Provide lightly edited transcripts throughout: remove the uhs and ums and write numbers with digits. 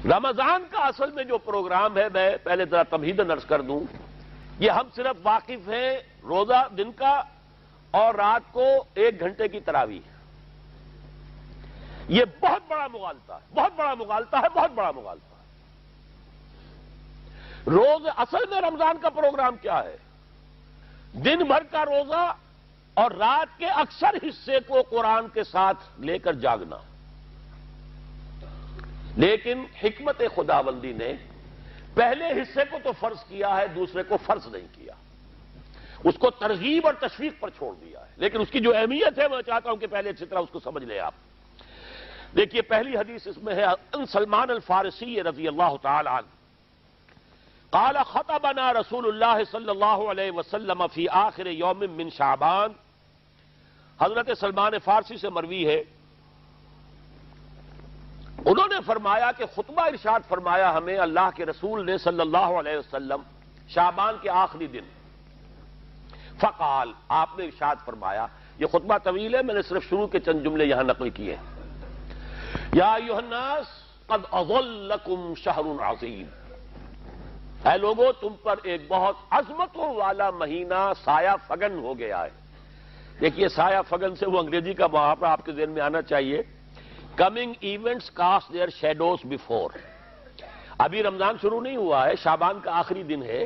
رمضان کا اصل میں جو پروگرام ہے، میں پہلے ذرا تمہیداً عرض کر دوں، یہ ہم صرف واقف ہیں روزہ دن کا اور رات کو 1 گھنٹے کی تراویح۔ یہ بہت بڑا مغالطہ ہے، بہت بڑا مغالطہ ہے، بہت بڑا مغالطہ ہے۔ روز اصل میں رمضان کا پروگرام کیا ہے؟ دن بھر کا روزہ اور رات کے اکثر حصے کو قرآن کے ساتھ لے کر جاگنا۔ لیکن حکمت خداوندی نے پہلے حصے کو تو فرض کیا ہے، دوسرے کو فرض نہیں کیا، اس کو ترغیب اور تشویق پر چھوڑ دیا ہے۔ لیکن اس کی جو اہمیت ہے میں چاہتا ہوں کہ پہلے اچھی طرح اس کو سمجھ لیں آپ۔ دیکھیے پہلی حدیث اس میں ہے ان سلمان الفارسی رضی اللہ تعالی عنہ قال خطبنا رسول اللہ صلی اللہ علیہ وسلم فی آخر یوم من شعبان۔ حضرت سلمان فارسی سے مروی ہے، انہوں نے فرمایا کہ خطبہ ارشاد فرمایا ہمیں اللہ کے رسول نے صلی اللہ علیہ وسلم شعبان کے آخری دن۔ فقال، آپ نے ارشاد فرمایا، یہ خطبہ طویل ہے، میں نے صرف شروع کے چند جملے یہاں نقل کیے ہیں۔ یا ایھا الناس قد اظلکم شہر عظیم، اے لوگوں تم پر ایک بہت عظمتوں والا مہینہ سایہ فگن ہو گیا ہے۔ دیکھیے سایہ فگن سے وہ انگریزی کا محاورہ آپ کے ذہن میں آنا چاہیے، coming events cast their shadows before. ابھی رمضان شروع نہیں ہوا ہے، شعبان کا آخری دن ہے،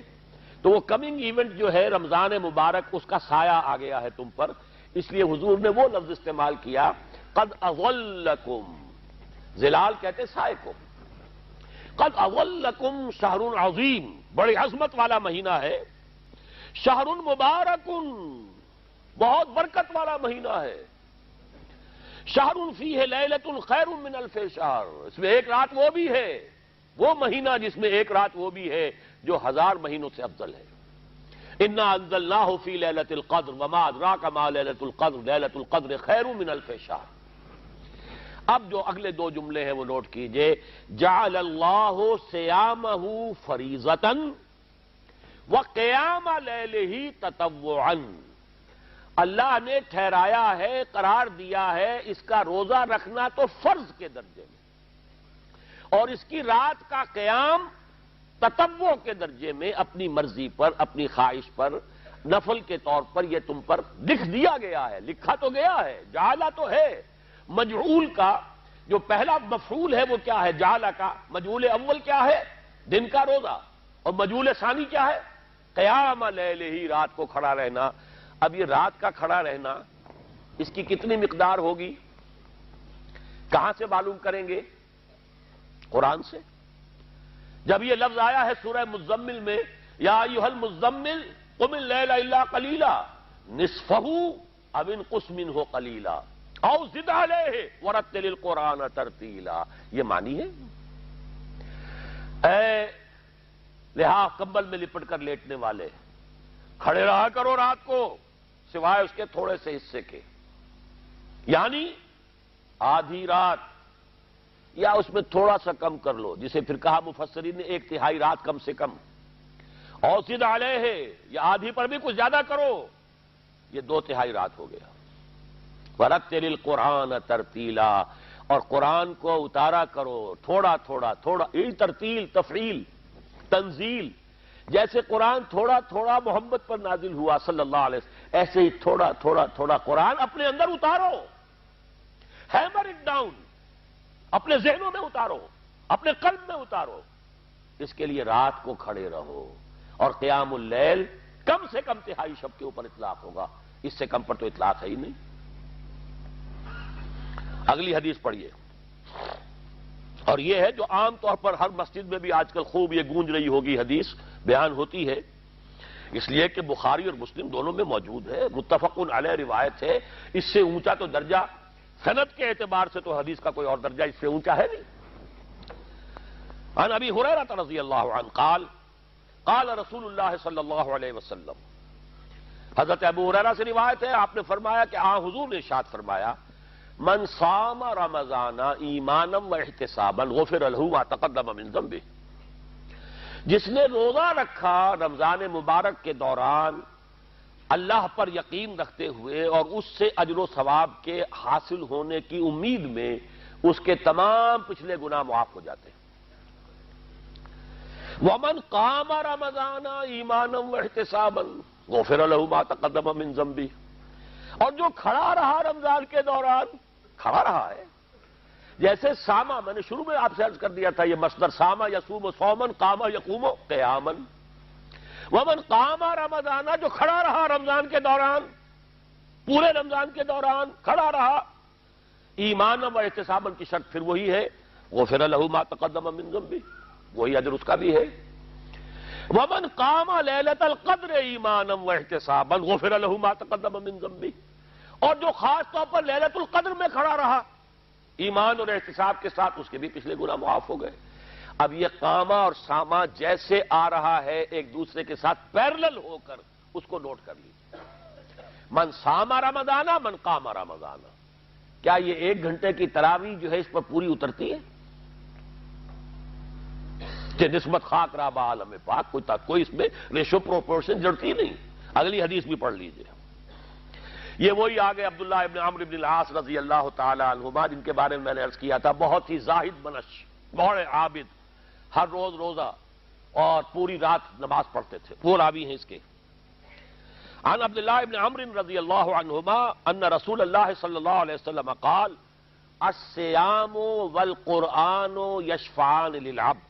تو وہ کمنگ ایونٹ جو ہے رمضان مبارک، اس کا سایہ آ گیا ہے تم پر، اس لیے حضور نے وہ لفظ استعمال کیا قد اظلکم، ظلال کہتے سائے کو، قد اظلکم شہر عظیم، بڑی عظمت والا مہینہ ہے، شہر مبارک، بہت برکت والا مہینہ ہے، شہر فیہ لیلۃ خیر من الف شہر، اس میں ایک رات وہ بھی ہے، وہ مہینہ جس میں ایک رات وہ بھی ہے جو 1000 مہینوں سے افضل ہے۔ انا انزلناہ فی لیلۃ القدر وما ادراک ما لیلۃ القدر لیلۃ القدر خیر من الف شہر۔ اب جو اگلے 2 جملے ہیں وہ نوٹ کیجئے، جعل اللہ صیامہ فریضۃ وقیام لیلہ تطوعا، اللہ نے ٹھہرایا ہے، قرار دیا ہے اس کا روزہ رکھنا تو فرض کے درجے میں، اور اس کی رات کا قیام تطوع کے درجے میں، اپنی مرضی پر، اپنی خواہش پر، نفل کے طور پر یہ تم پر لکھ دیا گیا ہے، لکھا تو گیا ہے، جعلہ تو ہے۔ مجعول کا جو پہلا مفعول ہے وہ کیا ہے؟ جعلہ کا مجعول اول کیا ہے؟ دن کا روزہ، اور مجعول ثانی کیا ہے؟ قیام لیلہ، رات کو کھڑا رہنا۔ اب یہ رات کا کھڑا رہنا، اس کی کتنی مقدار ہوگی؟ کہاں سے معلوم کریں گے؟ قرآن سے۔ جب یہ لفظ آیا ہے سورہ مزمل میں، یا ایھا المزمل قم اللیل الا قلیلا نصفہ او انقص منہ قلیلا او زد علیہ ورتل القرآن ترتیلا، یہ معنی ہے۔ اے لحاظ کمبل میں لپٹ کر لیٹنے والے، کھڑے رہا کرو رات کو سوائے اس کے تھوڑے سے حصے کے، یعنی آدھی رات یا اس میں تھوڑا سا کم کر لو، جسے پھر کہا مفسرین نے 1/3 رات کم سے کم، اور زد علیہ، یا آدھی پر بھی کچھ زیادہ کرو، یہ 2/3 رات ہو گیا۔ ورتل القرآن ترتیلا، اور قرآن کو اتارا کرو تھوڑا تھوڑا تھوڑا، یہ ترتیل، تفعیل، تنزیل، جیسے قرآن تھوڑا تھوڑا محمد پر نازل ہوا صلی اللہ علیہ وسلم، ایسے ہی تھوڑا تھوڑا تھوڑا قرآن اپنے اندر اتارو، ہیمر اٹ ڈاؤن، اپنے ذہنوں میں اتارو، اپنے قلب میں اتارو۔ اس کے لیے رات کو کھڑے رہو، اور قیام اللیل کم سے کم 1/3 شب کے اوپر اطلاق ہوگا، اس سے کم پر تو اطلاق ہے ہی نہیں۔ اگلی حدیث پڑھیے، اور یہ ہے جو عام طور پر ہر مسجد میں بھی آج کل خوب یہ گونج رہی ہوگی، حدیث بیان ہوتی ہے، اس لیے کہ بخاری اور مسلم دونوں میں موجود ہے، متفق علیہ روایت ہے، اس سے اونچا تو درجہ سند کے اعتبار سے تو حدیث کا کوئی اور درجہ اس سے اونچا ہے نہیں۔ عن ابی ہریرہ رضی اللہ عنہ قال قال رسول اللہ صلی اللہ علیہ وسلم، حضرت ابو ہریرہ سے روایت ہے، آپ نے فرمایا کہ حضور نے ارشاد فرمایا، من صام رمضان ایمانا واحتسابا غفر له ما تقدم من ذنبه، جس نے روزہ رکھا رمضان مبارک کے دوران اللہ پر یقین رکھتے ہوئے اور اس سے اجر و ثواب کے حاصل ہونے کی امید میں، اس کے تمام پچھلے گناہ معاف ہو جاتے ہیں۔ ومن قام رمضان ایمانا واحتسابا غفر له ما تقدم من ذنبه، اور جو کھڑا رہا رمضان کے دوران، کھڑا رہا ہے، جیسے ساما، میں نے شروع میں آپ سے عرض کر دیا تھا، یہ مصدر ساما یصوم صومن، قام یقوم قیاما، ومن قام رمضان، جو کھڑا رہا رمضان کے دوران، پورے رمضان کے دوران کھڑا رہا، ایمان و احتسابا کی شرط پھر وہی ہے، غفر له ما تقدم من ذنبه، وہی اجر اس کا بھی ہے، ومن قام لیلۃ القدر ایمانا واحتسابا غفر له ما تقدم من ذنبه، اور جو خاص طور پر لیلۃ القدر میں کھڑا رہا ایمان اور احتساب کے ساتھ، اس کے بھی پچھلے گناہ معاف ہو گئے۔ اب یہ قامہ اور سامہ جیسے آ رہا ہے ایک دوسرے کے ساتھ پیرلل ہو کر، اس کو نوٹ کر لیجیے، من سامہ رمضانہ من قامہ رمضانہ، کیا یہ 1 گھنٹے کی تراویح جو ہے اس پر پوری اترتی ہے؟ کہ نسبت خاک رابع عالم پاک، کوئی اس میں ریشو پروپورشن جڑتی نہیں۔ اگلی حدیث بھی پڑھ لیجیے، یہ وہی آگے عبداللہ ابن عمرو ابن العاص رضی اللہ تعالی عنہما، جن کے بارے میں نے عرض کیا تھا، بہت ہی زاہد منش، بڑے عابد، ہر روز روزہ اور پوری رات نماز پڑھتے تھے، وہ راوی ہیں اس کے۔ عن عبداللہ ابن عمرو رضی اللہ عنہما ان رسول اللہ صلی اللہ علیہ وسلم قال الصیام والقرآن یشفعان للعبد،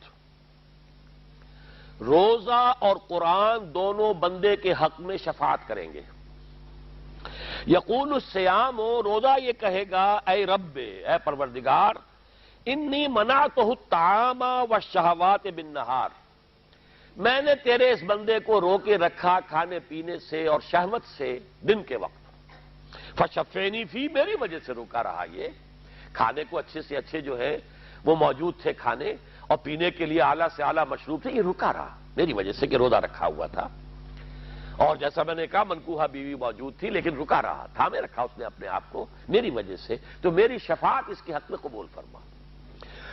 روزہ اور قرآن دونوں بندے کے حق میں شفاعت کریں گے۔ یقول الصیام، روزہ یہ کہے گا، اے رب، اے پروردگار، انی منعتہ الطعام والشہوات بالنہار، میں نے تیرے اس بندے کو روکے رکھا کھانے پینے سے اور شہوت سے دن کے وقت، فشفینی فی، میری وجہ سے روکا رہا، یہ کھانے کو اچھے سے اچھے جو ہے وہ موجود تھے کھانے، اور پینے کے لیے اعلیٰ سے اعلیٰ مشروب تھے، یہ رکا رہا میری وجہ سے کہ روزہ رکھا ہوا تھا، اور جیسا میں نے کہا منکوحہ بیوی موجود تھی لیکن رکا رہا، تھامے رکھا اس نے اپنے آپ کو میری وجہ سے، تو میری شفاعت اس کے حق میں قبول فرما۔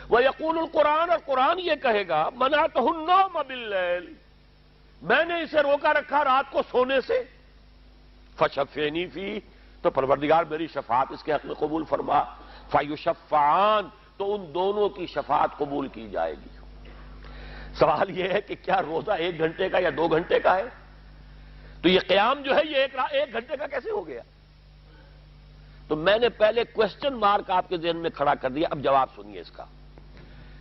وَيَقُولُ الْقُرْآنُ، اور قرآن یہ کہے گا، مَنَعْتُهُ النَّوْمَ بِاللَّيْلِ، میں نے اسے روکا رکھا رات کو سونے سے، فَشَفِّعْنِي فِيهِ، تو پروردگار میری شفاعت اس کے حق میں قبول فرما، فَيُشَفَّعَانِ، تو ان دونوں کی شفاعت قبول کی جائے گی۔ سوال یہ ہے کہ کیا روزہ 1 گھنٹے کا یا 2 گھنٹے کا ہے؟ تو یہ قیام جو ہے یہ 1 گھنٹے کا کیسے ہو گیا؟ تو میں نے پہلے کوسچن مارک آپ کے ذہن میں کھڑا کر دیا، اب جواب سنیے اس کا۔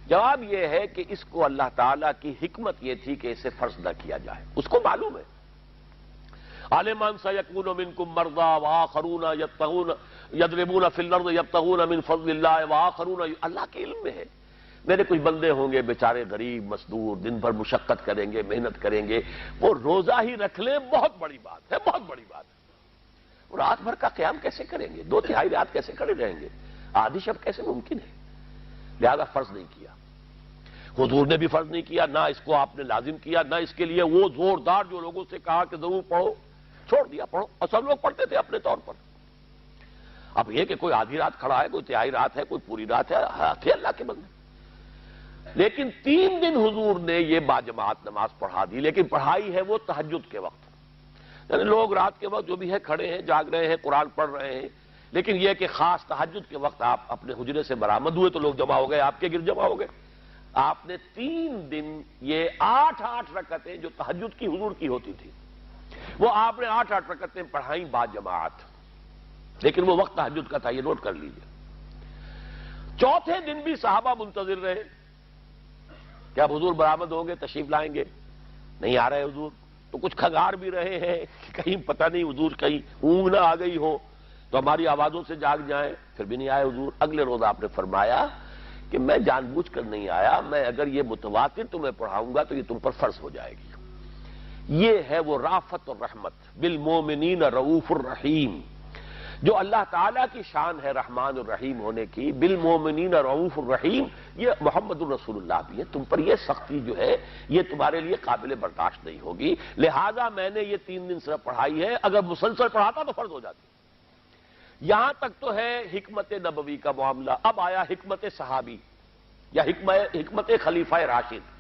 جواب یہ ہے کہ اس کو اللہ تعالیٰ کی حکمت یہ تھی کہ اسے فرض نہ کیا جائے، اس کو معلوم ہے، عالمان سیکون منکم مرضی وآخرون یضربون فی الارض یبتغون من فضل اللہ وآخرون، اللہ کے علم میں ہے میرے کچھ بندے ہوں گے بیچارے غریب مزدور، دن بھر مشقت کریں گے، محنت کریں گے، وہ روزہ ہی رکھ لیں، بہت بڑی بات ہے، بہت بڑی بات ہے۔ وہ رات بھر کا قیام کیسے کریں گے؟ 2/3 رات کیسے کھڑے رہیں گے؟ آدھی شب کیسے ممکن ہے؟ لہذا فرض نہیں کیا، حضور نے بھی فرض نہیں کیا، نہ اس کو آپ نے لازم کیا، نہ اس کے لیے وہ زوردار جو لوگوں سے کہا کہ ضرور پڑھو، چھوڑ دیا پڑھو، اور سب لوگ پڑھتے تھے اپنے طور پر۔ اب یہ کہ کوئی آدھی رات کھڑا ہے، کوئی 1/3 رات ہے، کوئی پوری رات ہے، تھے اللہ کے بندے۔ لیکن 3 دن حضور نے یہ باجماعت نماز پڑھا دی، لیکن پڑھائی ہے وہ تہجد کے وقت، یعنی لوگ رات کے وقت جو بھی ہے کھڑے ہیں، جاگ رہے ہیں، قرآن پڑھ رہے ہیں، لیکن یہ کہ خاص تہجد کے وقت آپ اپنے حجرے سے برآمد ہوئے تو لوگ جمع ہو گئے، آپ کے گرد جمع ہو گئے۔ آپ نے 3 دن یہ 8 رکعتیں جو تہجد کی حضور کی ہوتی تھی، وہ آپ نے 8 رکعتیں پڑھائیں باجماعت، لیکن وہ وقت تہجد کا تھا، یہ نوٹ کر لیجیے۔ چوتھے دن بھی صحابہ منتظر رہے کہ اب حضور برآمد ہوں گے، تشریف لائیں گے، نہیں آ رہے حضور، تو کچھ کھنگار بھی رہے ہیں کہ کہیں پتہ نہیں حضور کہیں اونگ نہ آ گئی ہو تو ہماری آوازوں سے جاگ جائیں، پھر بھی نہیں آئے حضور۔ اگلے روز آپ نے فرمایا کہ میں جان بوجھ کر نہیں آیا، میں اگر یہ متواتر تمہیں پڑھاؤں گا تو یہ تم پر فرض ہو جائے گی۔ یہ ہے وہ رافت اور رحمت، بالمومنین رؤوف الرحیم، جو اللہ تعالیٰ کی شان ہے رحمان الرحیم ہونے کی، بالمومنین رؤوف الرحیم، یہ محمد الرسول اللہ بھی ہے، تم پر یہ سختی جو ہے یہ تمہارے لیے قابل برداشت نہیں ہوگی، لہذا میں نے یہ 3 دن صرف پڑھائی ہے، اگر مسلسل پڑھاتا تو فرض ہو جاتی۔ یہاں تک تو ہے حکمت نبوی کا معاملہ، اب آیا حکمت صحابی یا حکمت خلیفہ راشد۔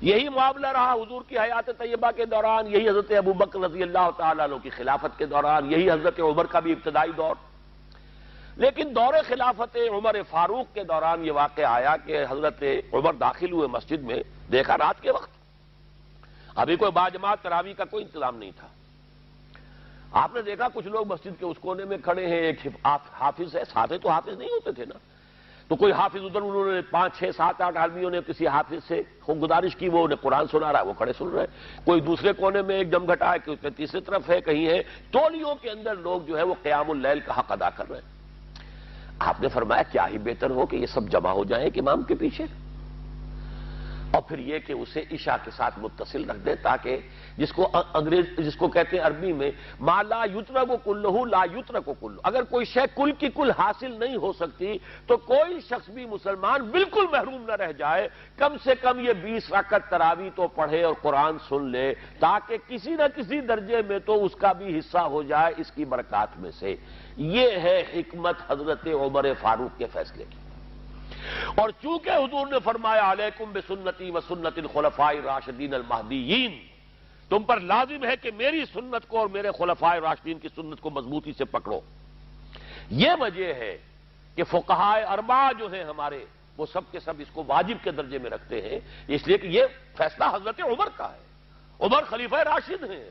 یہی معاملہ رہا حضور کی حیات طیبہ کے دوران، یہی حضرت ابوبکر رضی اللہ تعالیٰ عنہ کی خلافت کے دوران، یہی حضرت عمر کا بھی ابتدائی دور۔ لیکن دور خلافت عمر فاروق کے دوران یہ واقعہ آیا کہ حضرت عمر داخل ہوئے مسجد میں، دیکھا رات کے وقت ابھی کوئی باجماعت تراویح کا کوئی انتظام نہیں تھا. آپ نے دیکھا کچھ لوگ مسجد کے اس کونے میں کھڑے ہیں، ایک حافظ ہے، ساتھ تو حافظ نہیں ہوتے تھے نا، تو کوئی حافظ ادھر، انہوں نے 5 6 7 8 آدمیوں نے کسی حافظ سے گزارش کی، وہ انہیں قرآن سنا رہا ہے، وہ کھڑے سن رہے ہیں. کوئی دوسرے کونے میں ایک جم گھٹا ہے، کوئی تیسری طرف ہے، کہیں ہے، تولیوں کے اندر لوگ جو ہے وہ قیام اللیل کا حق ادا کر رہے ہیں. آپ نے فرمایا کیا ہی بہتر ہو کہ یہ سب جمع ہو جائیں ایک امام کے پیچھے، اور پھر یہ کہ اسے عشاء کے ساتھ متصل رکھ دے، تاکہ جس کو کہتے ہیں عربی میں ما لا یترک کلہ لا یترک کلہ، اگر کوئی شے کل کی کل حاصل نہیں ہو سکتی تو کوئی شخص بھی مسلمان بالکل محروم نہ رہ جائے، کم سے کم یہ 20 رکعت تراویح تو پڑھے اور قرآن سن لے، تاکہ کسی نہ کسی درجے میں تو اس کا بھی حصہ ہو جائے اس کی برکات میں سے. یہ ہے حکمت حضرت عمر فاروق کے فیصلے کی. اور چونکہ حضور نے فرمایا علیکم بسنتی و سنت الخلفاء الراشدین المہدیین، تم پر لازم ہے کہ میری سنت کو اور میرے خلفاء راشدین کی سنت کو مضبوطی سے پکڑو. یہ وجہ ہے کہ فقہاء اربعہ جو ہیں ہمارے، وہ سب کے سب اس کو واجب کے درجے میں رکھتے ہیں، اس لیے کہ یہ فیصلہ حضرت عمر کا ہے. عمر خلیفہ راشد ہیں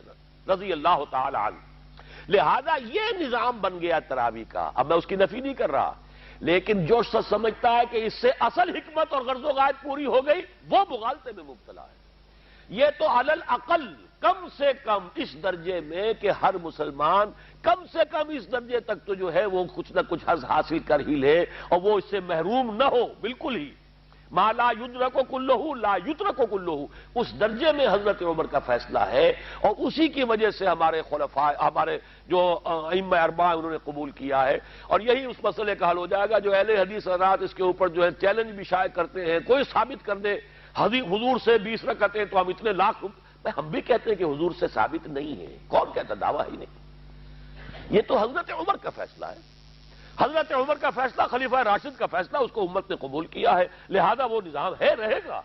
رضی اللہ تعالی عنہ، لہذا یہ نظام بن گیا تراویح کا. اب میں اس کی نفی نہیں کر رہا، لیکن جو شخص سمجھتا ہے کہ اس سے اصل حکمت اور غرض و غایت پوری ہو گئی، وہ مغالطے میں مبتلا ہے. یہ تو علی الاقل کم سے کم اس درجے میں کہ ہر مسلمان کم سے کم اس درجے تک تو جو ہے وہ کچھ نہ کچھ حظ حاصل کر ہی لے، اور وہ اس سے محروم نہ ہو بالکل ہی. ما لا یدرک کلہ لا یترک کلہ، اس درجے میں حضرت عمر کا فیصلہ ہے، اور اسی کی وجہ سے ہمارے خلفاء، ہمارے جو ائمہ اربعہ انہوں نے قبول کیا ہے. اور یہی اس مسئلے کا حل ہو جائے گا. جو اہل حدیث حضرات اس کے اوپر جو ہے چیلنج بھی شائع کرتے ہیں، کوئی ثابت کر دے حضور سے 20 رکعتیں تو ہم اتنے لاکھ روپے، ہم بھی کہتے ہیں کہ حضور سے ثابت نہیں ہے. کون کہتا؟ دعویٰ ہی نہیں. یہ تو حضرت عمر کا فیصلہ ہے. حضرت عمر کا فیصلہ، خلیفہ راشد کا فیصلہ، اس کو امت نے قبول کیا ہے، لہذا وہ نظام ہے، رہے گا.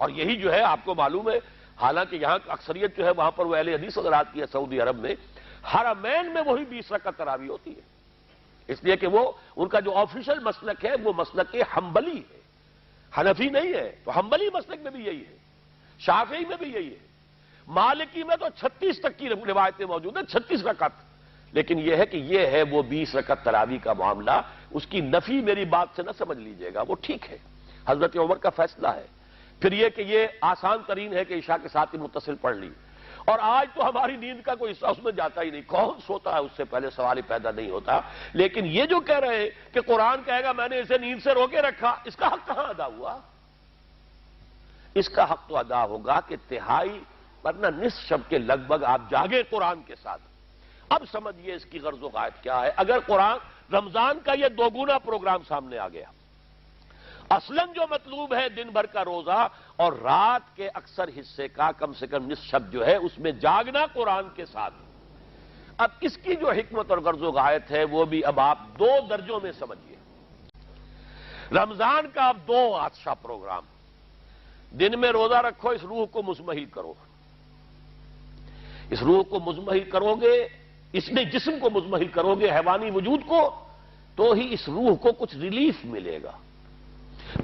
اور یہی جو ہے آپ کو معلوم ہے، حالانکہ یہاں اکثریت جو ہے وہاں پر وہ اہل حدیث حضرات کی ہے سعودی عرب میں، حرمین میں وہی 20 رکعت تراویح ہوتی ہے. اس لیے کہ وہ ان کا جو آفیشل مسلک ہے وہ مسلک حنبلی ہے، حنفی نہیں ہے. تو حنبلی مسلک میں بھی یہی ہے، شافعی میں بھی یہی ہے، مالکی میں تو 36 تک کی روایتیں موجود ہیں، 36 رکعت. لیکن یہ ہے کہ یہ ہے وہ 20 رکعت تراویح کا معاملہ. اس کی نفی میری بات سے نہ سمجھ لیجئے گا، وہ ٹھیک ہے، حضرت عمر کا فیصلہ ہے. پھر یہ کہ یہ آسان ترین ہے کہ عشاء کے ساتھ ہی متصل پڑھ لی. اور آج تو ہماری نیند کا کوئی حصہ اس میں جاتا ہی نہیں، کون سوتا ہے اس سے پہلے سوال ہی پیدا نہیں ہوتا. لیکن یہ جو کہہ رہے ہیں کہ قرآن کہے گا میں نے اسے نیند سے روکے رکھا، اس کا حق کہاں ادا ہوا؟ اس کا حق تو ادا ہوگا کہ تہائی ورنہ نصف شب کے لگ بھگ آپ جاگے قرآن کے ساتھ. اب سمجھیے اس کی غرض و غایت کیا ہے. اگر قرآن رمضان کا یہ دوگنا پروگرام سامنے آ گیا، اصلاً جو مطلوب ہے دن بھر کا روزہ اور رات کے اکثر حصے کا کم سے کم نصف شب جو ہے اس میں جاگنا قرآن کے ساتھ، اب اس کی جو حکمت اور غرض و غایت ہے وہ بھی اب آپ 2 درجوں میں سمجھیے. رمضان کا اب 2 اچھا پروگرام. دن میں روزہ رکھو، اس روح کو مزمحل کرو. اس روح کو مزمحل کرو گے، اس میں جسم کو مزمحل کرو گے، حیوانی وجود کو، تو ہی اس روح کو کچھ ریلیف ملے گا.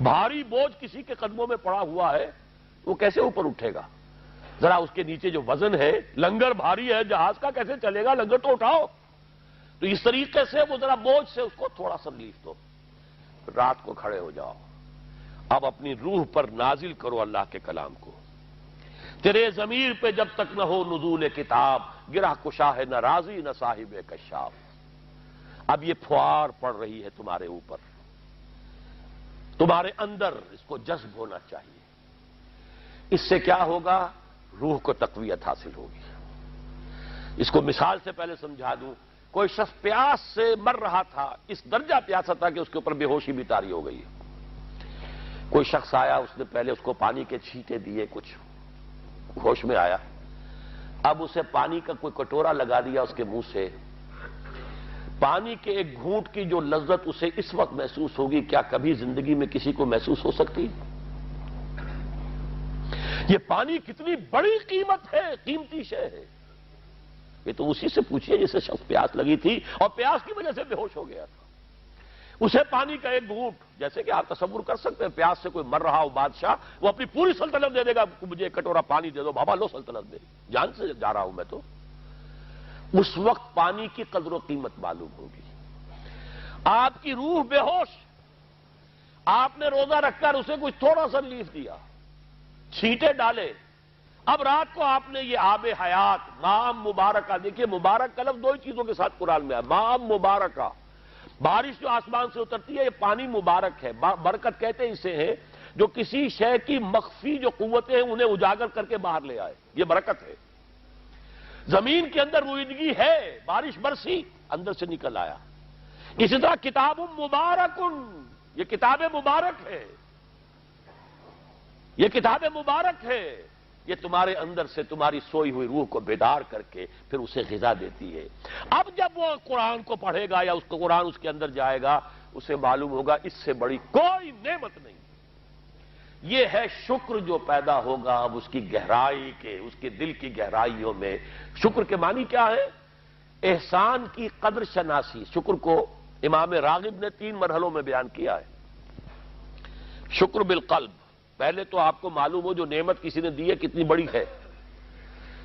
بھاری بوجھ کسی کے قدموں میں پڑا ہوا ہے، وہ کیسے اوپر اٹھے گا؟ ذرا اس کے نیچے جو وزن ہے، لنگر بھاری ہے، جہاز کا کیسے چلے گا؟ لنگر تو اٹھاؤ. تو اس طریقے سے وہ ذرا بوجھ سے اس کو تھوڑا سا ریلیف دو. رات کو کھڑے ہو جاؤ، اب اپنی روح پر نازل کرو اللہ کے کلام کو. تیرے ضمیر پہ جب تک نہ ہو نزول کتاب، گرہ کشا ہے نہ راضی نہ صاحب کشاف. اب یہ پھوار پڑ رہی ہے تمہارے اوپر، تمہارے اندر اس کو جذب ہونا چاہیے. اس سے کیا ہوگا؟ روح کو تقویت حاصل ہوگی. اس کو مثال سے پہلے سمجھا دوں. کوئی شخص پیاس سے مر رہا تھا، اس درجہ پیاسا تھا کہ اس کے اوپر بے ہوشی بھی طاری ہو گئی. کوئی شخص آیا، اس نے پہلے اس کو پانی کے چھینٹے دیے، کچھ ہوش میں آیا. اب اسے پانی کا کوئی کٹورا لگا دیا اس کے منہ سے. پانی کے ایک گھونٹ کی جو لذت اسے اس وقت محسوس ہوگی، کیا کبھی زندگی میں کسی کو محسوس ہو سکتی؟ یہ پانی کتنی بڑی قیمت ہے، قیمتی شے ہے. یہ تو اسی سے پوچھئے جسے شخص پیاس لگی تھی اور پیاس کی وجہ سے بے ہوش ہو گیا تھا. اسے پانی کا ایک گھونٹ، جیسے کہ آپ تصور کر سکتے ہیں پیاس سے کوئی مر رہا ہو بادشاہ، وہ اپنی پوری سلطنت دے دے گا، مجھے ایک کٹورا پانی دے دو، بابا لو سلطنت دے، جان سے جا رہا ہوں میں تو۔ اس وقت پانی کی قدر و قیمت معلوم ہوگی۔ آپ کی روح بے ہوش، آپ نے روزہ رکھ کر اسے کچھ تھوڑا سا ریلیف دیا، چھینٹے ڈالے، اب رات کو آپ نے یہ آب حیات ماء مبارکہ، دیکھیے مبارک کا لفظ دو ہی چیزوں کے ساتھ قرآن میں ہے، ماء مبارکہ، بارش جو آسمان سے اترتی ہے یہ پانی مبارک ہے، برکت کہتے ہیں اسے ہے جو کسی شے کی مخفی جو قوتیں ہیں انہیں اجاگر کر کے باہر لے آئے، یہ برکت ہے۔ زمین کے اندر روئیدگی ہے، بارش برسی، اندر سے نکل آیا۔ اسی طرح کتاب مبارک، یہ کتاب مبارک ہے، یہ کتاب مبارک ہے، یہ تمہارے اندر سے تمہاری سوئی ہوئی روح کو بیدار کر کے پھر اسے غذا دیتی ہے۔ اب جب وہ قرآن کو پڑھے گا یا اس کو قرآن اس کے اندر جائے گا، اسے معلوم ہوگا اس سے بڑی کوئی نعمت نہیں۔ یہ ہے شکر جو پیدا ہوگا اب اس کی گہرائی کے، اس کے دل کی گہرائیوں میں۔ شکر کے معنی کیا ہے؟ احسان کی قدر شناسی۔ شکر کو امام راغب نے 3 مرحلوں میں بیان کیا ہے۔ شکر بالقلب، پہلے تو آپ کو معلوم ہو جو نعمت کسی نے دی ہے کتنی بڑی ہے،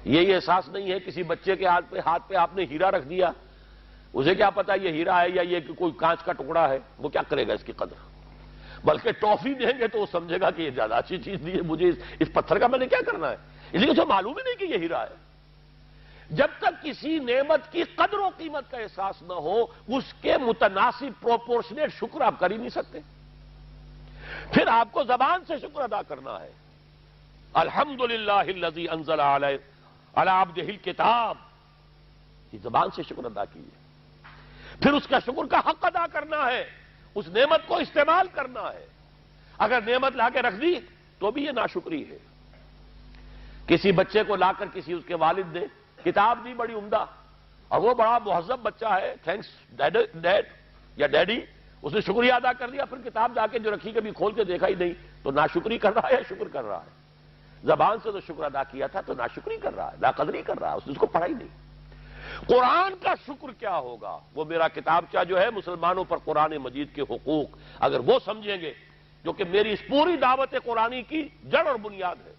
یہ احساس نہیں ہے۔ کسی بچے کے ہاتھ پہ آپ نے ہیرا رکھ دیا، اسے کیا پتا یہ ہیرا ہے یا یہ کوئی کانچ کا ٹکڑا ہے، وہ کیا کرے گا اس کی قدر؟ بلکہ ٹافی دیں گے تو وہ سمجھے گا کہ یہ زیادہ اچھی چیز دی ہے، مجھے اس پتھر کا میں نے کیا کرنا ہے، اس لیے اسے معلوم ہی نہیں کہ یہ ہیرا ہے۔ جب تک کسی نعمت کی قدر و قیمت کا احساس نہ ہو، اس کے متناسب پروپورشنیٹ شکر آپ کر ہی نہیں سکتے۔ پھر آپ کو زبان سے شکر ادا کرنا ہے۔ الحمدللہ الذی انزل علی عبدہ الکتاب، یہ زبان سے شکر ادا کیجیے۔ پھر اس کا شکر کا حق ادا کرنا ہے، اس نعمت کو استعمال کرنا ہے۔ اگر نعمت لا کے رکھ دی تو بھی یہ ناشکری ہے۔ کسی بچے کو لا کر کسی اس کے والد نے کتاب دی بڑی عمدہ، اور وہ بڑا مہذب بچہ ہے، تھینکس ڈیڈ یا ڈیڈی، اس نے شکریہ ادا کر دیا، پھر کتاب جا کے جو رکھی کبھی کھول کے دیکھا ہی نہیں، تو ناشکری کر رہا ہے یا شکر کر رہا ہے؟ زبان سے تو شکر ادا کیا تھا تو ناشکری کر رہا ہے، لاقدری کر رہا ہے، اس نے اس کو پڑھا ہی نہیں۔ قرآن کا شکر کیا ہوگا؟ وہ میرا کتابچہ جو ہے مسلمانوں پر قرآن مجید کے حقوق، اگر وہ سمجھیں گے، جو کہ میری اس پوری دعوت قرآنی کی جڑ اور بنیاد ہے۔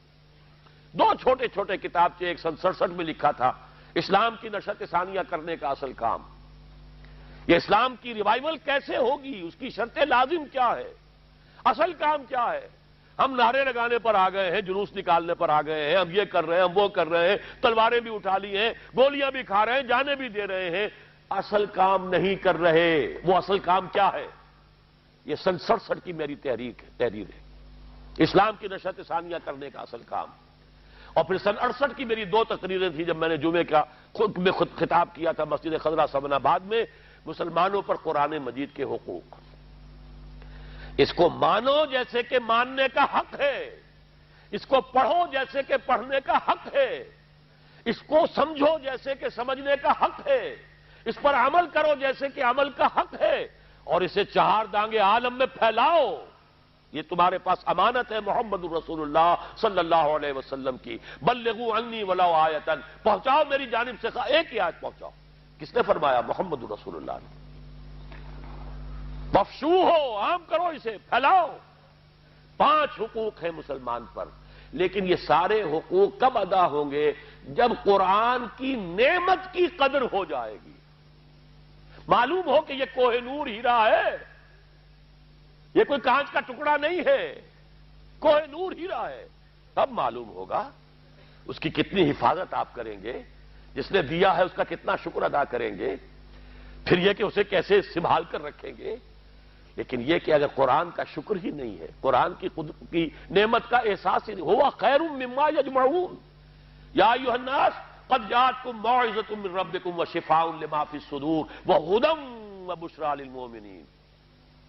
2 چھوٹے چھوٹے کتابچے، ایک 67 میں لکھا تھا، اسلام کی نشت ثانیہ کرنے کا اصل کام، یہ اسلام کی ریوائول کیسے ہوگی، اس کی شرط لازم کیا ہے، اصل کام کیا ہے۔ ہم نعرے لگانے پر آ گئے ہیں، جلوس نکالنے پر آ گئے ہیں، ہم یہ کر رہے ہیں، ہم وہ کر رہے ہیں، تلواریں بھی اٹھا لی ہیں، گولیاں بھی کھا رہے ہیں، جانیں بھی دے رہے ہیں، اصل کام نہیں کر رہے۔ وہ اصل کام کیا ہے؟ یہ سن 67 کی میری تحریر ہے، اسلام کی نشت ثانیہ کرنے کا اصل کام۔ اور پھر سن 68 کی میری 2 تقریریں تھیں جب میں نے جمعے کا خود خطاب کیا تھا مسجد خضرہ سمن آباد میں، مسلمانوں پر قرآن مجید کے حقوق۔ اس کو مانو جیسے کہ ماننے کا حق ہے، اس کو پڑھو جیسے کہ پڑھنے کا حق ہے، اس کو سمجھو جیسے کہ سمجھنے کا حق ہے، اس پر عمل کرو جیسے کہ عمل کا حق ہے، اور اسے 4 دانگے عالم میں پھیلاؤ۔ یہ تمہارے پاس امانت ہے محمد الرسول اللہ صلی اللہ علیہ وسلم کی۔ بلغوا عنی ولو آیۃ، پہنچاؤ میری جانب سے ایک ہی آیت پہنچاؤ۔ کس نے فرمایا؟ محمد الرسول اللہ نے۔ مفشو ہو، عام کرو، اسے پھیلاؤ۔ 5 حقوق ہیں مسلمان پر، لیکن یہ سارے حقوق کب ادا ہوں گے؟ جب قرآن کی نعمت کی قدر ہو جائے گی، معلوم ہو کہ یہ کوہ نور ہیرا ہے، یہ کوئی کانچ کا ٹکڑا نہیں ہے، کوہ نور ہیرا ہے، تب معلوم ہوگا اس کی کتنی حفاظت آپ کریں گے، جس نے دیا ہے اس کا کتنا شکر ادا کریں گے، پھر یہ کہ اسے کیسے سنبھال کر رکھیں گے۔ لیکن یہ کہ اگر قرآن کا شکر ہی نہیں ہے، قرآن کی نعمت کا احساس ہی نہیں، ہوا خیر مما یجمعون، یا ایھا الناس قد جاءتکم موعظۃ من ربکم وشفاء لما فی الصدور وہدی وبشریٰ للمؤمنین،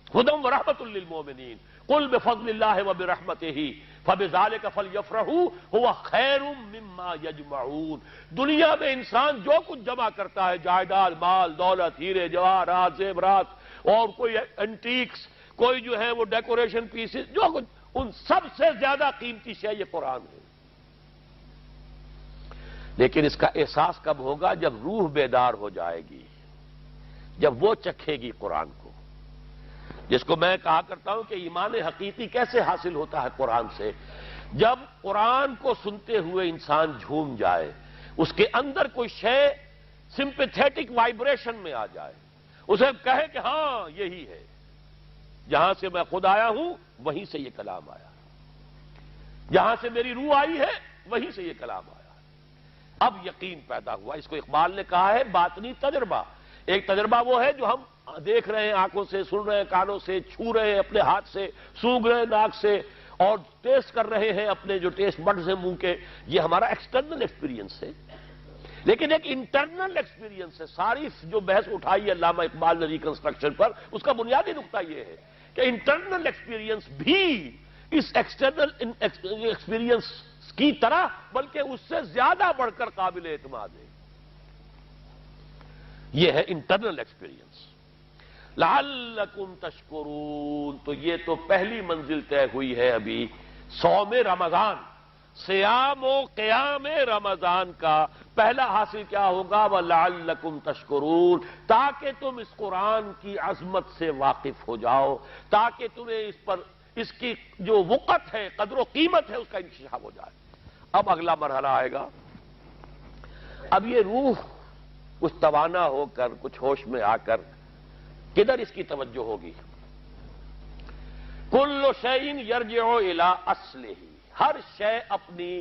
ہدی ورحمۃ للمؤمنین، قل بفضل اللہ وبرحمتہ فبذلک فلیفرحوا ھو خیر مما یجمعون۔ دنیا میں انسان جو کچھ جمع کرتا ہے، جائیداد، مال، دولت، ہیرے جواہرات، زیورات، اور کوئی اینٹیکس، کوئی جو ہے وہ ڈیکوریشن پیسز، جو کچھ، ان سب سے زیادہ قیمتی شے یہ قرآن ہے۔ لیکن اس کا احساس کب ہوگا؟ جب روح بیدار ہو جائے گی، جب وہ چکھے گی قرآن کو، جس کو میں کہا کرتا ہوں کہ ایمان حقیقی کیسے حاصل ہوتا ہے قرآن سے؟ جب قرآن کو سنتے ہوئے انسان جھوم جائے، اس کے اندر کوئی شے سمپیتھیٹک وائبریشن میں آ جائے، اسے کہے کہ ہاں یہی ہے، جہاں سے میں خود آیا ہوں وہیں سے یہ کلام آیا، جہاں سے میری روح آئی ہے وہیں سے یہ کلام آیا۔ اب یقین پیدا ہوا۔ اس کو اقبال نے کہا ہے باطنی تجربہ۔ ایک تجربہ وہ ہے جو ہم دیکھ رہے ہیں، آنکھوں سے سن رہے ہیں، کانوں سے چھو رہے ہیں، اپنے ہاتھ سے سونگھ رہے ہیں، ناک سے، اور ٹیسٹ کر رہے ہیں اپنے جو ٹیسٹ بڈز ہیں منہ کے، یہ ہمارا ایکسٹرنل ایکسپیرینس ہے۔ لیکن ایک انٹرنل ایکسپیرینس ہے۔ ساری جو بحث اٹھائی ہے علامہ اقبال نے ریکنسٹرکشن پر، اس کا بنیادی نقطہ یہ ہے کہ انٹرنل ایکسپیرینس بھی اس ایکسٹرنل ایکسپیرینس کی طرح بلکہ اس سے زیادہ بڑھ کر قابل اعتماد ہے۔ یہ ہے انٹرنل ایکسپیرینس۔ لعلکم تشکرون، تو یہ تو پہلی منزل طے ہوئی ہے ابھی صوم رمضان، صیام و قیام رمضان کا پہلا حاصل کیا ہوگا؟ وَلَعَلَّكُمْ تَشْكُرُونَ، تاکہ تم اس قرآن کی عظمت سے واقف ہو جاؤ، تاکہ تمہیں اس پر اس کی جو وقت ہے، قدر و قیمت ہے، اس کا انکشاف ہو جائے۔ اب اگلا مرحلہ آئے گا۔ اب یہ روح کچھ توانا ہو کر، کچھ ہوش میں آ کر کدھر اس کی توجہ ہوگی؟ کل شیء یرجع الی اصلہ، ہر شے اپنی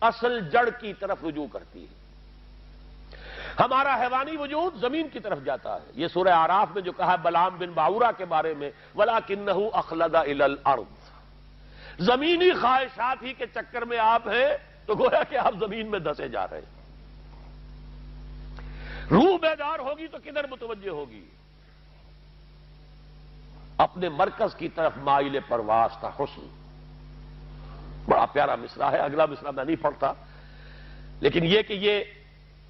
اصل جڑ کی طرف رجوع کرتی ہے۔ ہمارا حیوانی وجود زمین کی طرف جاتا ہے۔ یہ سورہ اعراف میں جو کہا بلعام بن باورہ کے بارے میں، وَلَكِنَّهُ أَخْلَدَ إِلَى الْأَرْضِ، زمینی خواہشات ہی کے چکر میں آپ ہیں تو گویا کہ آپ زمین میں دھسے جا رہے ہیں۔ روح بیدار ہوگی تو کدھر متوجہ ہوگی؟ اپنے مرکز کی طرف مائل پرواز تھا حسن۔ بڑا پیارا مصرع ہے، اگلا مصرع میں نہیں پڑھتا، لیکن یہ کہ یہ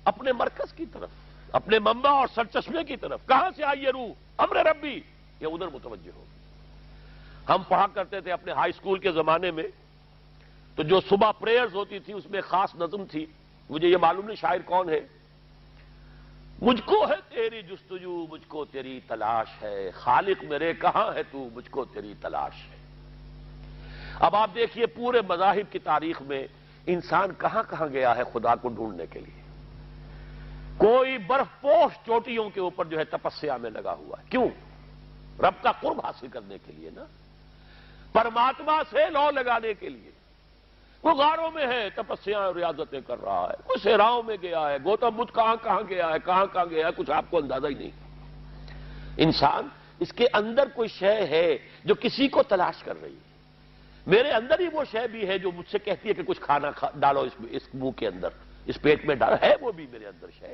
اپنے مرکز کی طرف، اپنے منبع اور سرچشمے کی طرف، کہاں سے آئی یہ روح؟ امر ربی، یہ ادھر متوجہ ہوگی۔ ہم پڑھا کرتے تھے اپنے ہائی اسکول کے زمانے میں، تو جو صبح پریئرز ہوتی تھی اس میں خاص نظم تھی، مجھے یہ معلوم نہیں شاعر کون ہے۔ مجھ کو ہے تیری جستجو، مجھ کو تیری تلاش ہے، خالق میرے کہاں ہے تو، مجھ کو تیری تلاش ہے۔ اب آپ دیکھیے پورے مذاہب کی تاریخ میں انسان کہاں کہاں گیا ہے خدا کو ڈھونڈنے کے لیے۔ کوئی برف پوش چوٹیوں کے اوپر جو ہے تپسیا میں لگا ہوا ہے، کیوں؟ رب کا قرب حاصل کرنے کے لیے نا، پرماتما سے لو لگانے کے لیے۔ وہ غاروں میں ہے، تپسیا اور ریاضتیں کر رہا ہے، کوئی صحراؤں میں گیا ہے، گوتم بدھ کہاں کہاں گیا ہے، کہاں کہاں گیا ہے، کچھ آپ کو اندازہ ہی نہیں۔ انسان اس کے اندر کوئی شے ہے جو کسی کو تلاش کر رہی ہے۔ میرے اندر ہی وہ شے بھی ہے جو مجھ سے کہتی ہے کہ کچھ کھانا ڈالو اس منہ کے اندر، اس پیٹ میں ڈالو، ہے وہ بھی میرے اندر شے۔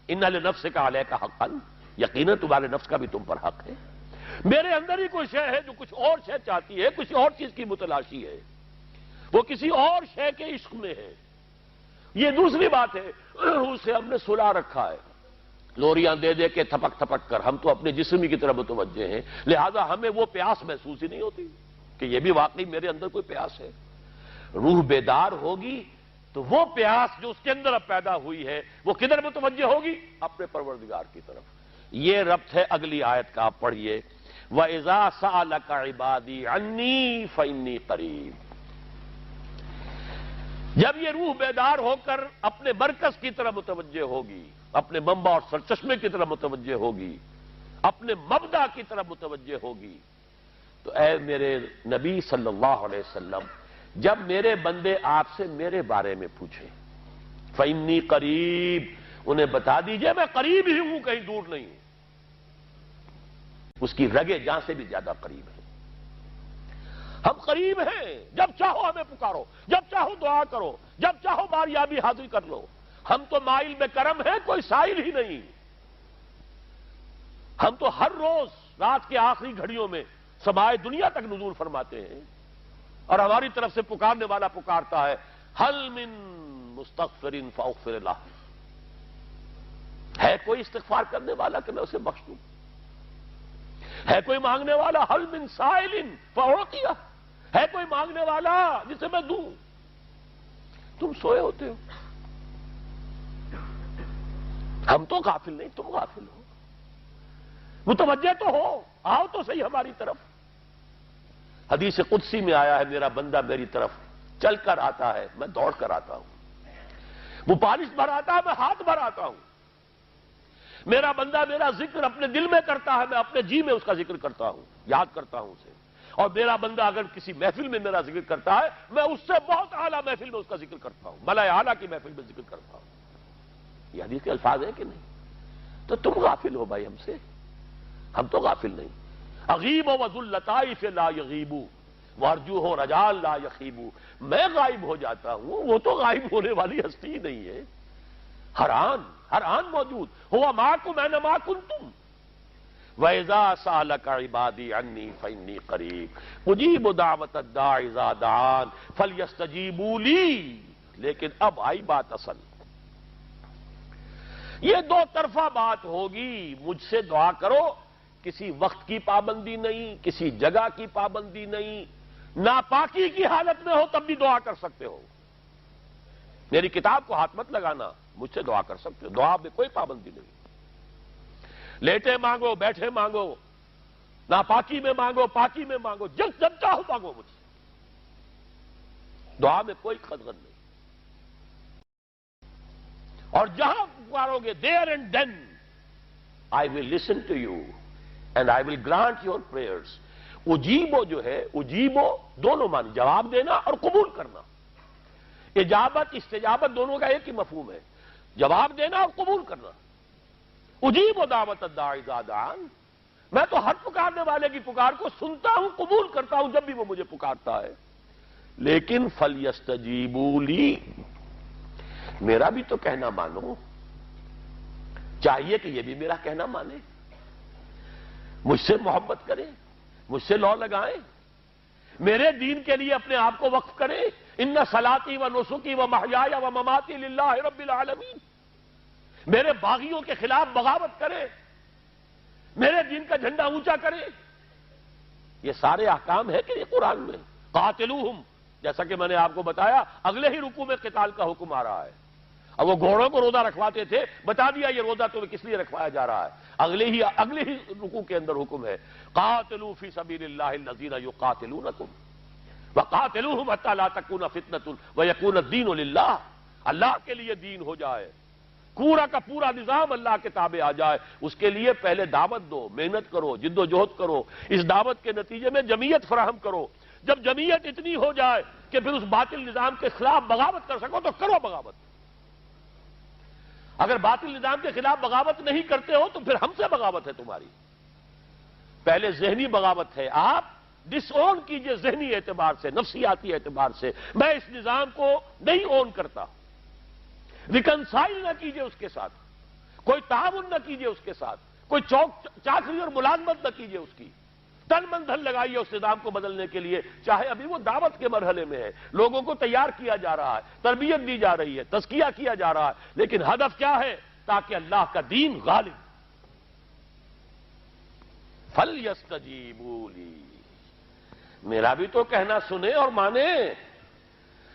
ان لنفسک علیک حقا، یقیناً تمہارے نفس کا بھی تم پر حق ہے۔ میرے اندر ہی کوئی شے ہے جو کچھ اور شے چاہتی ہے، کچھ اور چیز کی متلاشی ہے، وہ کسی اور شے کے عشق میں ہے۔ یہ دوسری بات ہے، اسے ہم نے سلا رکھا ہے، لوریاں دے دے کے تھپک تھپک کر، ہم تو اپنے جسم کی طرف متوجہ ہیں، لہذا ہمیں وہ پیاس محسوس ہی نہیں ہوتی کہ یہ بھی واقعی میرے اندر کوئی پیاس ہے۔ روح بیدار ہوگی تو وہ پیاس جو اس کے اندر اب پیدا ہوئی ہے وہ کدھر متوجہ ہوگی؟ اپنے پروردگار کی طرف۔ یہ ربط ہے اگلی آیت کا، آپ پڑھیے وَإِذَا سَأَلَكَ عِبَادِي عَنِّي فَإِنِّي قَرِيبٌ۔ جب یہ روح بیدار ہو کر اپنے مرکز کی طرف متوجہ ہوگی، اپنے منبع اور سرچشمے کی طرف متوجہ ہوگی، اپنے مبدا کی طرف متوجہ ہوگی، تو اے میرے نبی صلی اللہ علیہ وسلم، جب میرے بندے آپ سے میرے بارے میں پوچھیں، فَإِنِّي قَرِيب، انہیں بتا دیجئے میں قریب ہی ہوں، کہیں دور نہیں ہوں۔ اس کی رگے جاں سے بھی زیادہ قریب ہے۔ ہم قریب ہیں، جب چاہو ہمیں پکارو، جب چاہو دعا کرو، جب چاہو باریابی حاصل کر لو۔ ہم تو مائل میں کرم ہے، کوئی سائل ہی نہیں۔ ہم تو ہر روز رات کے آخری گھڑیوں میں سمائے دنیا تک نزول فرماتے ہیں، اور ہماری طرف سے پکارنے والا پکارتا ہے حل من مستغفر فاغفر لہ، ہے کوئی استغفار کرنے والا کہ میں اسے بخش دوں؟ ہے کوئی مانگنے والا حل من سائل فاعطیہ، ہے کوئی مانگنے والا جسے میں دوں؟ تم سوئے ہوتے ہو، ہم تو غافل نہیں، تم غافل ہو۔ متوجہ تو ہو، آؤ تو صحیح ہماری طرف۔ حدیث قدسی میں آیا ہے میرا بندہ میری طرف چل کر آتا ہے، میں دوڑ کر آتا ہوں۔ وہ بارش بھراتا ہے، میں ہاتھ بھراتا ہوں۔ میرا بندہ میرا ذکر اپنے دل میں کرتا ہے، میں اپنے جی میں اس کا ذکر کرتا ہوں، یاد کرتا ہوں اسے۔ اور میرا بندہ اگر کسی محفل میں میرا ذکر کرتا ہے، میں اس سے بہت اعلیٰ محفل میں اس کا ذکر کرتا ہوں، ملائے اعلیٰ کی محفل میں ذکر کرتا ہوں۔ یہ حدیث کے الفاظ ہیں کہ نہیں؟ تو تم غافل ہو بھائی ہم سے، ہم تو غافل نہیں۔ اغیب و ذو اللطائف لا یغیب وارجوہ رجال لا یخیب، میں غائب ہو جاتا ہوں، وہ تو غائب ہونے والی ہستی ہی نہیں ہے، ہر آن موجود، ہوا معکم اینما کنتم۔ وَإِذَا سَأَلَكَ عِبَادِي عَنِّي فَإِنِّي قَرِيبٌ أُجِيبُ دَعْوَةَ الدَّاعِ إِذَا دَعَانِ فَلْيَسْتَجِيبُوا لِي۔ لیکن اب آئی بات اصل، یہ دو طرفہ بات ہوگی، مجھ سے دعا کرو، کسی وقت کی پابندی نہیں، کسی جگہ کی پابندی نہیں، ناپاکی کی حالت میں ہو تب بھی دعا کر سکتے ہو، میری کتاب کو ہاتھ مت لگانا، مجھ سے دعا کر سکتے ہو، دعا میں کوئی پابندی نہیں، لیٹے مانگو، بیٹھے مانگو، ناپاکی میں مانگو، پاکی میں مانگو، جب چاہو مانگو مجھ سے، دعا میں کوئی خدغن نہیں۔ اور جہاں پکارو گے there and then I will listen to you and I will grant your prayers۔ اجیبو جو ہے، اجیبو دونوں معنی، جواب دینا اور قبول کرنا، اجابت استجابت دونوں کا ایک ہی مفہوم ہے، جواب دینا اور قبول کرنا۔ اجیب دعوت الداعی اذا دعان، میں تو ہر پکارنے والے کی پکار کو سنتا ہوں، قبول کرتا ہوں جب بھی وہ مجھے پکارتا ہے، لیکن فلیستجیبوا لی، میرا بھی تو کہنا مانو، چاہیے کہ یہ بھی میرا کہنا مانے، مجھ سے محبت کریں، مجھ سے لو لگائیں، میرے دین کے لیے اپنے آپ کو وقف کریں۔ ان صلاتی و نسکی و محیای و مماتی للہ رب العالمین، میرے باغیوں کے خلاف بغاوت کریں، میرے دین کا جھنڈا اونچا کریں۔ یہ سارے احکام ہے کہ یہ قرآن میں، قاتلوہم، جیسا کہ میں نے آپ کو بتایا اگلے ہی رکوع میں قتال کا حکم آ رہا ہے۔ اب وہ گھوڑوں کو روزہ رکھواتے تھے، بتا دیا یہ روزہ تمہیں کس لیے رکھوایا جا رہا ہے، اگلے ہی رکوع کے اندر حکم ہے، قاتلوا فی سبیل اللہ الذین یقاتلونکم وقاتلوہم حتی لا تکون فتنۃ ویکون الدین للہ، اللہ کے لیے دین ہو جائے، پورا کا پورا نظام اللہ کے تابع آ جائے، اس کے لیے پہلے دعوت دو، محنت کرو، جد و جہد کرو، اس دعوت کے نتیجے میں جمعیت فراہم کرو، جب جمعیت اتنی ہو جائے کہ پھر اس باطل نظام کے خلاف بغاوت کر سکو تو کرو بغاوت، اگر باطل نظام کے خلاف بغاوت نہیں کرتے ہو تو پھر ہم سے بغاوت ہے تمہاری، پہلے ذہنی بغاوت ہے، آپ ڈس اون کیجئے ذہنی اعتبار سے، نفسیاتی اعتبار سے، میں اس نظام کو نہیں اون کرتا، ریکنسائل نہ کیجئے اس کے ساتھ، کوئی تعاون نہ کیجئے اس کے ساتھ، کوئی چاکری اور ملازمت نہ کیجئے اس کی، تن من دھن لگائیے اس نظام کو بدلنے کے لیے، چاہے ابھی وہ دعوت کے مرحلے میں ہے، لوگوں کو تیار کیا جا رہا ہے، تربیت دی جا رہی ہے، تزکیہ کیا جا رہا ہے، لیکن ہدف کیا ہے؟ تاکہ اللہ کا دین غالب۔ فَلْيَسْتَجِيبُوا لِي، میرا بھی تو کہنا سنیں اور مانیں،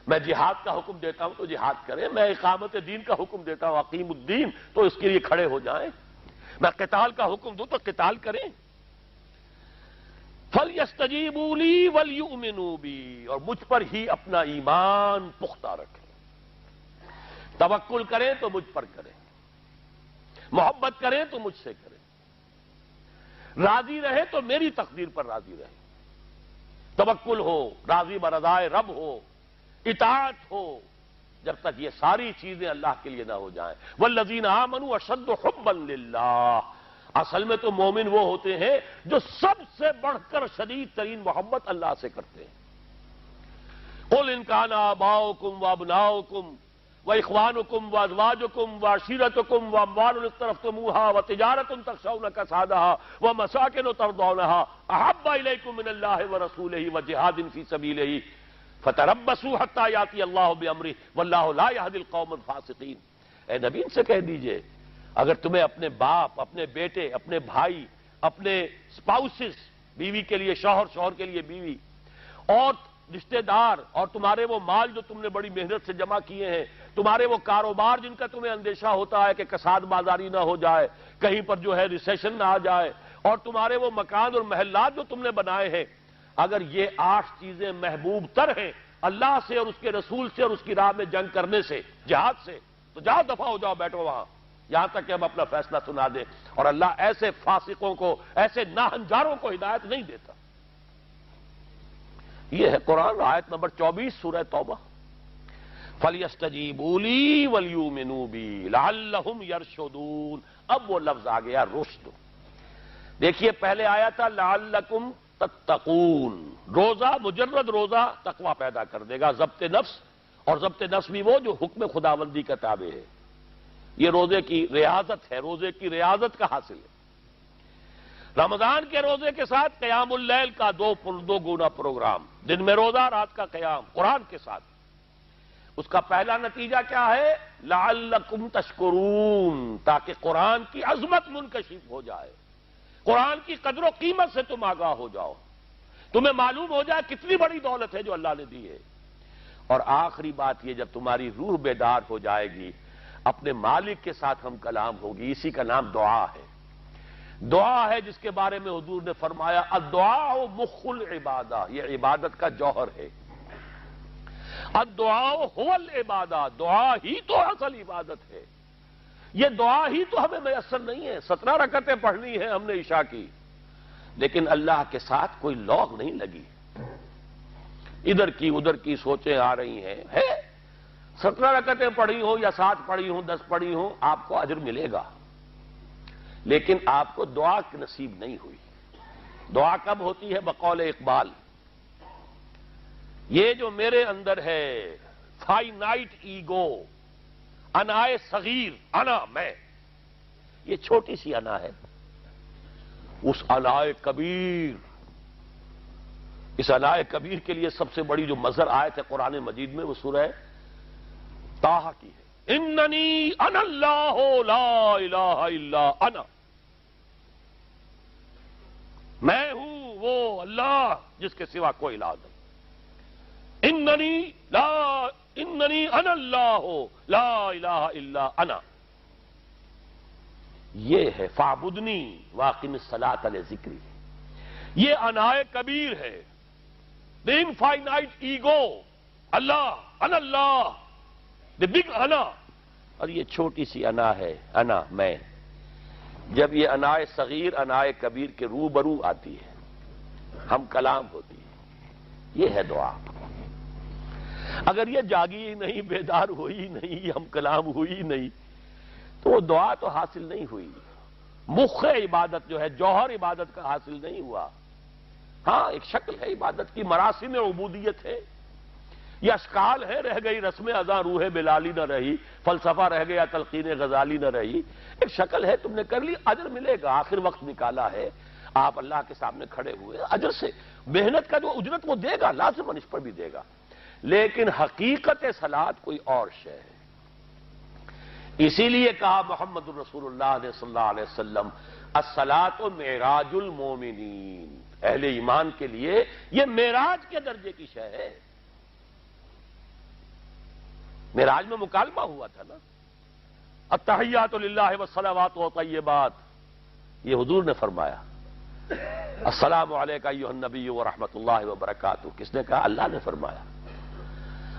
میں جہاد کا حکم دیتا ہوں تو جہاد کریں، میں اقامت دین کا حکم دیتا ہوں اقیم الدین تو اس کے لیے کھڑے ہو جائیں، میں قتال کا حکم دوں تو قتال کریں۔ فَلْيَسْتَجِيبُوا لِي وَلْيُؤْمِنُوا بِي، اور مجھ پر ہی اپنا ایمان پختہ رکھیں، توکل کریں تو مجھ پر کریں، محبت کریں تو مجھ سے کریں، راضی رہے تو میری تقدیر پر راضی رہے، توکل ہو، راضی برضائے رب ہو، اطاعت ہو، جب تک یہ ساری چیزیں اللہ کے لیے نہ ہو جائیں۔ والذین آمنوا اشد حبا للہ، اصل میں تو مومن وہ ہوتے ہیں جو سب سے بڑھ کر شدید ترین محبت اللہ سے کرتے ہیں۔ قل ان کان آباؤکم وابناؤکم واخوانکم وازواجکم وعشیرتکم واموال اقترفتموها وتجارۃ تخشون کسادها ومساکن ترضونها احب الیکم من اللہ ورسولہ وجہاد فی سبیلہ فتربصوا حتی یاتی اللہ بامرہ واللہ لا یہدی القوم الفاسقین۔ اے نبی ان سے کہہ دیجئے اگر تمہیں اپنے باپ، اپنے بیٹے، اپنے بھائی، اپنے اسپاؤسز، بیوی کے لیے شوہر، شوہر کے لیے بیوی، اور رشتہ دار، اور تمہارے وہ مال جو تم نے بڑی محنت سے جمع کیے ہیں، تمہارے وہ کاروبار جن کا تمہیں اندیشہ ہوتا ہے کہ کساد بازاری نہ ہو جائے، کہیں پر جو ہے ریسیشن نہ آ جائے، اور تمہارے وہ مکان اور محلات جو تم نے بنائے ہیں، اگر یہ 8 چیزیں محبوب تر ہیں اللہ سے اور اس کے رسول سے اور اس کی راہ میں جنگ کرنے سے، جہاد سے، تو جاؤ دفع ہو جاؤ، بیٹھو وہاں، یہاں تک کہ ہم اپنا فیصلہ سنا دیں۔ اور اللہ ایسے فاسقوں کو، ایسے ناہنجاروں کو ہدایت نہیں دیتا۔ یہ ہے قرآن، آیت نمبر 24 سورہ توبہ۔ فَلْيَسْتَجِيبُوا لِي وَلْيُؤْمِنُوا بِي لَعَلَّهُمْ يَرْشُدُونَ۔ اب وہ لفظ آ گیا رشد۔ دیکھیے پہلے آیا تھا لعلکم تتقون، روزہ، مجرد روزہ تقوی پیدا کر دے گا، ضبط نفس، اور ضبط نفس بھی وہ جو حکم خداوندی کا تابع ہے۔ یہ روزے کی ریاضت ہے، روزے کی ریاضت کا حاصل ہے۔ رمضان کے روزے کے ساتھ قیام اللیل کا دو گنا پروگرام، دن میں روزہ، رات کا قیام قرآن کے ساتھ۔ اس کا پہلا نتیجہ کیا ہے؟ لعلکم تشکرون، تاکہ قرآن کی عظمت منکشف ہو جائے، قرآن کی قدر و قیمت سے تم آگاہ ہو جاؤ، تمہیں معلوم ہو جائے کتنی بڑی دولت ہے جو اللہ نے دی ہے۔ اور آخری بات یہ، جب تمہاری روح بیدار ہو جائے گی، اپنے مالک کے ساتھ ہم کلام ہوگی، اسی کا نام دعا ہے۔ دعا ہے جس کے بارے میں حضور نے فرمایا الدعاء مخ العبادہ، یہ عبادت کا جوہر ہے۔ الدعاء هو العبادہ، دعا ہی تو اصل عبادت ہے۔ یہ دعا ہی تو ہمیں میسر نہیں ہے۔ 17 رکعتیں پڑھنی ہے ہم نے عشاء کی، لیکن اللہ کے ساتھ کوئی لوگ نہیں لگی، ادھر کی ادھر کی سوچیں آ رہی ہیں۔ 17 رکعتیں پڑھی ہوں یا 7 پڑھی ہوں، 10 پڑھی ہوں، آپ کو اجر ملے گا، لیکن آپ کو دعا کی نصیب نہیں ہوئی۔ دعا کب ہوتی ہے؟ بقول اقبال، یہ جو میرے اندر ہے فائنائٹ ایگو، انائے صغیر، انا میں، یہ چھوٹی سی انا ہے، اس انائے کبیر، اس انائے کبیر کے لیے سب سے بڑی جو مظہر آیت ہے قرآن مجید میں وہ سورہ طٰہٰ کی ہے، اننی انا اللہ لا الہ الا انا، میں ہوں وہ اللہ جس کے سوا کوئی الہ نہیں، اننی انا اللہ لا الہ الا انا، یہ ہے فاعبدنی واقم الصلاۃ لذکری، یہ انائے کبیر ہے، the infinite ego، اللہ، انا اللہ، the big انا، اور یہ چھوٹی سی انا ہے، انا میں۔ جب یہ انائے صغیر انائے کبیر کے روبرو آتی ہے، ہم کلام ہوتی ہے، یہ ہے دعا۔ اگر یہ جاگی ہی نہیں، بیدار ہوئی ہی نہیں، ہم کلام ہوئی ہی نہیں، تو وہ دعا تو حاصل نہیں ہوئی، مخ عبادت جو ہے، جوہر عبادت کا حاصل نہیں ہوا۔ ہاں ایک شکل ہے عبادت کی، مراسم عبودیت ہے، یہ اشکال ہے، رہ گئی رسم اذاں روح بلالی نہ رہی، فلسفہ رہ گیا تلقین غزالی نہ رہی، ایک شکل ہے، تم نے کر لی، اجر ملے گا، آخر وقت نکالا ہے، آپ اللہ کے سامنے کھڑے ہوئے، اجر سے محنت کا جو اجرت وہ دے گا، لازماً اس پر بھی دے گا، لیکن حقیقت صلاۃ کوئی اور شے ہے۔ اسی لیے کہا محمد الرسول اللہ نے صلی اللہ علیہ وسلم الصلاۃ معراج المومنین، اہل ایمان کے لیے یہ معراج کے درجے کی شے ہے۔ معراج میں مکالمہ ہوا تھا نا، التحیات للہ والصلوات والطیبات، یہ حضور نے فرمایا، السلام علیکہ ایھا النبی ورحمۃ اللہ وبرکاتہ، کس نے کہا؟ اللہ نے فرمایا،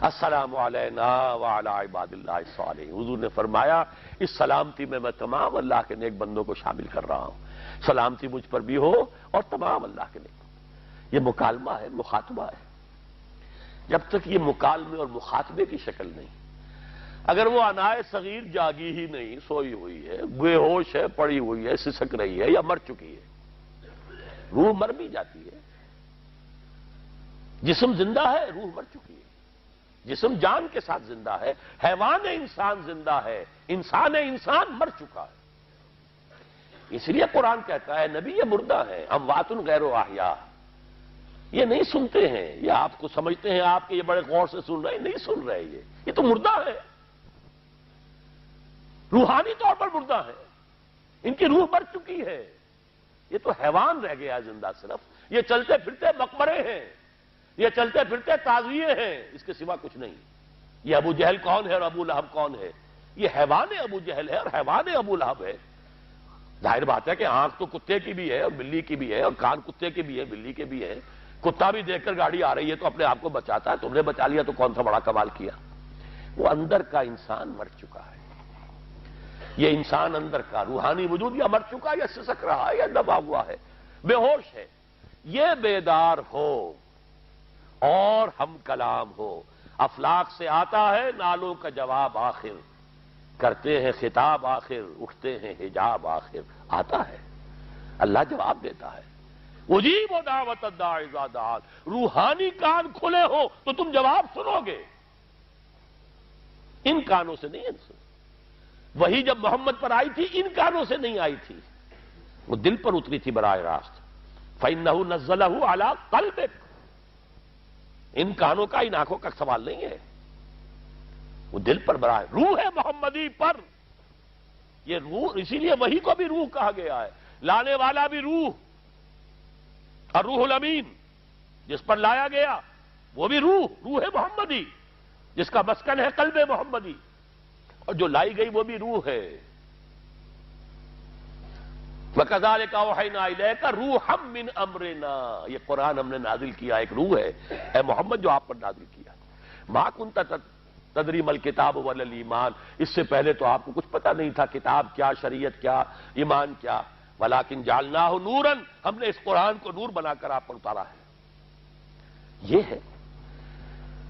السلام علینا وعلی عباد اللہ الصالحین، حضور نے فرمایا اس سلامتی میں تمام اللہ کے نیک بندوں کو شامل کر رہا ہوں، سلامتی مجھ پر بھی ہو اور تمام اللہ کے نیک۔ یہ مکالمہ ہے، مخاطبہ ہے۔ جب تک یہ مکالمے اور مخاطبے کی شکل نہیں، اگر وہ انائے صغیر جاگی ہی نہیں، سوئی ہوئی ہے، بے ہوش ہے، پڑی ہوئی ہے، سسک رہی ہے یا مر چکی ہے، روح مر بھی جاتی ہے، جسم زندہ ہے، روح مر چکی ہے، جسم جان کے ساتھ زندہ ہے، حیوان انسان زندہ ہے، انسان مر چکا ہے۔ اس لیے قرآن کہتا ہے نبی یہ مردہ ہے، اموات غیر احیاء، یہ نہیں سنتے ہیں، یہ آپ کو سمجھتے ہیں آپ کے یہ بڑے غور سے سن رہے ہیں، نہیں سن رہے، یہ تو مردہ ہے، روحانی طور پر مردہ ہے، ان کی روح مر چکی ہے، یہ تو حیوان رہ گیا ہے زندہ، صرف یہ چلتے پھرتے مقبرے ہیں، یہ چلتے پھرتے تعزیے ہیں، اس کے سوا کچھ نہیں۔ یہ ابو جہل کون ہے اور ابو لہب کون ہے؟ یہ حیوان ابو جہل ہے اور حیوان ابو لہب ہے، ظاہر بات ہے کہ آنکھ تو کتے کی بھی ہے اور بلی کی بھی ہے، اور کان کتے کے بھی ہے، بلی کے بھی ہے۔ کتا بھی دیکھ کر گاڑی آ رہی ہے تو اپنے آپ کو بچاتا ہے، تم نے بچا لیا تو کون سا بڑا کمال کیا۔ وہ اندر کا انسان مر چکا ہے، یہ انسان اندر کا روحانی وجود یا مر چکا ہے، یا سسک رہا ہے، یا دبا ہوا ہے، بے ہوش ہے۔ یہ بیدار ہو اور ہم کلام ہو، افلاک سے آتا ہے نالوں کا جواب آخر، کرتے ہیں خطاب آخر، اٹھتے ہیں حجاب آخر، آتا ہے، اللہ جواب دیتا ہے۔ اجیب دعوت الداعی اذا دعان، روحانی کان کھلے ہو تو تم جواب سنو گے، ان کانوں سے نہیں سنو۔ وہی جب محمد پر آئی تھی ان کانوں سے نہیں آئی تھی، وہ دل پر اتری تھی براہ راست۔ فَإِنَّهُ نَزَّلَهُ عَلَىٰ قَلْبِكَ، ان کانوں کا ان آنکھوں کا سوال نہیں ہے، وہ دل پر براہ، روح محمدی پر، یہ روح، اسی لیے وہی کو بھی روح کہا گیا ہے، لانے والا بھی روح، اور روح الامین جس پر لایا گیا وہ بھی روح محمدی جس کا مسکن ہے قلب محمدی، اور جو لائی گئی وہ بھی روح ہے۔ وَكَذَلِكَ أَوْحَيْنَا إِلَيْكَ رُوحًا مِّنْ أَمْرِنَا، یہ قرآن ہم نے نازل کیا، ایک روح ہے اے محمد جو آپ پر نازل کیا۔ مَا كُنْتَ تَدْرِي مَا الْكِتَابُ وَلَا الْإِيمَانُ، اس سے پہلے تو آپ کو کچھ پتہ نہیں تھا، کتاب کیا، شریعت کیا، ایمان کیا، وَلَٰكِنْ جَعَلْنَاهُ نُورًا، ہم نے اس قرآن کو نور بنا کر آپ پر اتارا ہے۔ یہ ہے،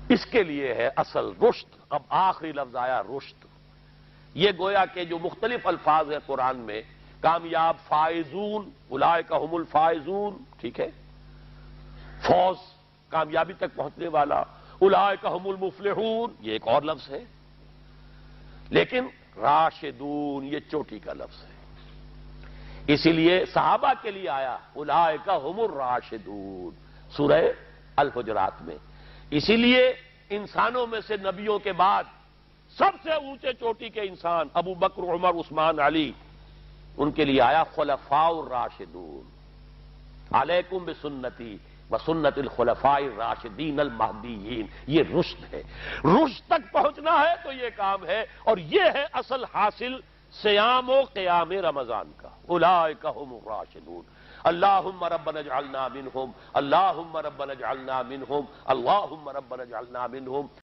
اس کے لیے ہے اصل رشد۔ اب آخری لفظ آیا رشد، یہ گویا کہ جو مختلف الفاظ ہیں قرآن میں، کامیاب، فائزون، اولئک هم الفائزون، ٹھیک ہے، فوز، کامیابی تک پہنچنے والا، اولئک هم المفلحون، یہ ایک اور لفظ ہے، لیکن راشدون یہ چوٹی کا لفظ ہے، اسی لیے صحابہ کے لیے آیا اولئک هم الراشدون سورہ الحجرات میں۔ اسی لیے انسانوں میں سے نبیوں کے بعد سب سے اونچے چوٹی کے انسان ابو بکر، عمر، عثمان، علی، ان کے لیے آیا خلفاء الراشدون، علیکم بسنتی وسنت الخلفاء الراشدین المہدیین، یہ رشد ہے۔ رشد تک پہنچنا ہے تو یہ کام ہے، اور یہ ہے اصل حاصل صیام و قیام رمضان کا، اولئک هم الراشدون۔ اللہم ربنا اجعلنا منہم، اللہم ربنا اجعلنا منہم، اللہم ربنا اجعلنا منہم۔